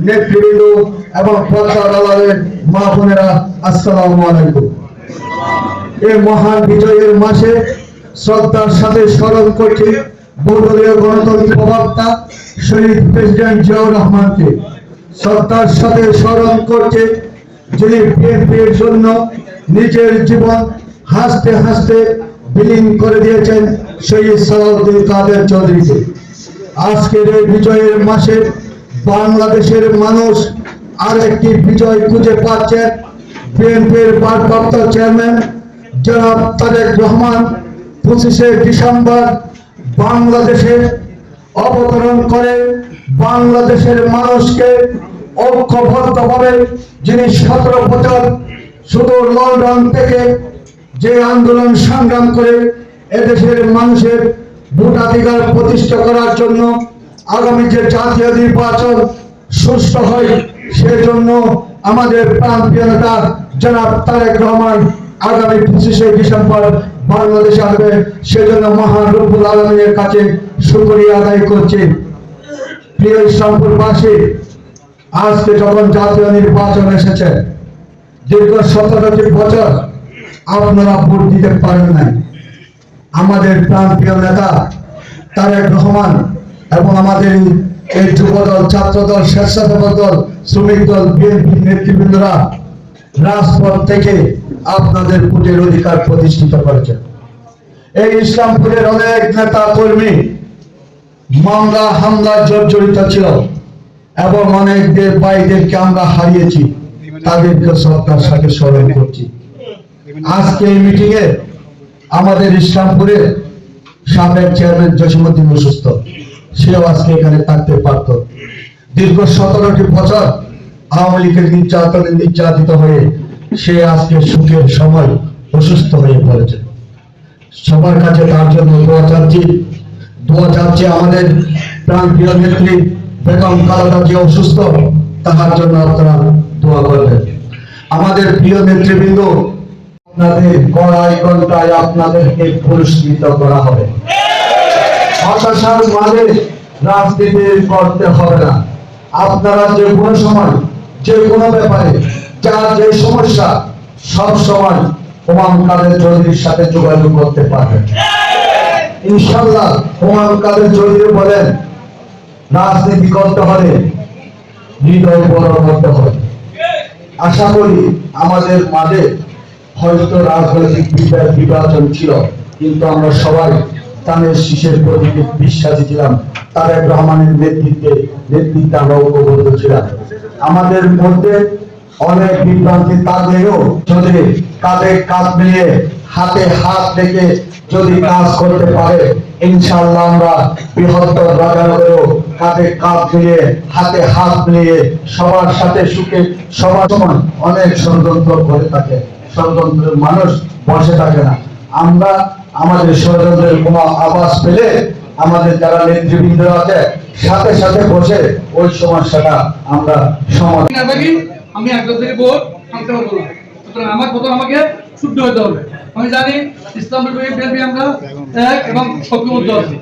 নেতৃবৃন্দ এবং পর্দার আড়ালের মা বোনেরা, আসসালামু আলাইকুম। এই মহান বিজয়ের মাসে শ্রদ্ধার সাথে স্মরণ করছি বহুদলীয় গণতন্ত্র প্রবক্তা শহীদ প্রেসিডেন্ট জিয়াউর রহমানকে। শ্রদ্ধার সাথে স্মরণ করছে যিনি বিএনপির জন্য নিজের জীবন হাসতে হাসতে বিলীন করে দিয়েছেন শহীদ সালাউদ্দিন কাদের চৌধুরীকে। আজকের এই বিজয়ের মাসে বাংলাদেশের মানুষ আরেকটি বিজয় খুঁজে পাচ্ছেন। বিএনপির ভারপ্রাপ্ত চেয়ারম্যান জনাব তারেক রহমান 25শে ডিসেম্বর বাংলাদেশে অবতরণ করে বাংলাদেশের মানুষকে ঐক্যবদ্ধভাবে যিনি 17 বছর শুধু লন্ডন থেকে যে আন্দোলন সংগ্রাম করে এদেশের মানুষের ভোটাধিকার প্রতিষ্ঠা করার জন্য আগামী যে জাতীয় নির্বাচন সুষ্ঠু হয় সেজন্য আমাদের প্রাণপ্রিয় নেতা জনাব তারেক রহমান আগামী 25শে ডিসেম্বর বাংলাদেশে আসবে। সেজন্য মহান রব্বুল আলামিনের কাছে শুকরিয়া আদায় করছি। প্রিয় ইসলামপুরবাসী, আজকে যখন জাতীয় নির্বাচন এসেছে, দীর্ঘ 17টি বছর আপনারা ভোট দিতে পারেন নাই। আমাদের প্রাণপ্রিয় নেতা তারেক রহমান এবং আমাদের এই যুবদল, ছাত্রদল, স্বেচ্ছাসেবক দল, শ্রমিক দল, বিএনপি নেতৃবৃন্দরা রাজপথ থেকে আপনাদের ভোটের অধিকার প্রতিষ্ঠিত করেছেন। এই ইসলামপুরের অনেক নেতা কর্মী মামলা হামলা জর্জরিত ছিল এবং অনেক ভাইদেরকে আমরা হারিয়েছি, তাদেরকে শ্রদ্ধার সাথে স্মরণ করছি। আজকে এই মিটিং এ আমাদের ইসলামপুরে সাবেক চেয়ারম্যান জসিমউদ্দিন অসুস্থ, সেও আজকে এখানে থাকতে পারত। দীর্ঘ 17টি বছর আওয়ামী লীগের নির্যাতনে নির্যাতিত হয়ে সে আজকে সুখের সময় অসুস্থ হয়ে পড়েছে। সবার কাছে তার জন্য দোয়া চাচ্ছি আমাদের প্রাণপ্রিয় নেত্রী বেগম খালেদা জিয়া অসুস্থ, তাহার জন্য আপনারা দোয়া করবেন। আমাদের প্রিয় নেতৃবৃন্দ, আপনাদের কড়াই ঘন্টায় আপনাদেরকে পুরস্কৃত করা হবে। হতাশার মাঝে রাজনীতি করতে হবে না। আপনারা যে কোনো সময় যে কোনো ব্যাপারে যার যে সমস্যা, সব সময় হুমায়ুন কাদের চৌধুরীর সাথে যোগাযোগ করতে পারবেন ইনশাআল্লাহ। হুমায়ুন কাদের চৌধুরী বলেন, রাজনীতি করতে হলে হৃদয় বড় করতে হবে। আশা করি আমাদের মাঝে হয়তো রাজনৈতিক বিভাজন ছিল, কিন্তু আমরা সবাই তাদের শীষের প্রতীকে বিশ্বাসী ছিলাম। তারেক রহমানের নেতৃত্বে আমরা ঐক্যবদ্ধ ছিলাম। আমাদের মধ্যে অনেক বিভ্রান্তি থাকলেও যদি কাঁধে কাঁধ মিলিয়ে হাতে হাত রেখে যদি কাজ করতে পারে, ইনশাআল্লাহ আমরা বৃহত্তর রাজনীতিও কাঁধে কাঁধ মিলিয়ে হাতে হাত মিলিয়ে সবার সাথে সুখে সবার সময় অনেক ষড়যন্ত্র করে থাকে। ষড়যন্ত্রের মানুষ বসে থাকে না। আমরা আমাদের ষড়যন্ত্রের কোনো আভাস পেলে আমাদের যারা নেতৃবৃন্দ আছে সাথে সাথে বসে ওই সমস্যাটা আমরা সমাধান। আমি একজন থেকে ভোট আনতে পারবো না, সুতরাং আমার প্রথম আমাকে শুদ্ধ হতে হবে। আমি জানি ইসলামের বিএনপি আমরা এক এবং সক্রিয় আছি।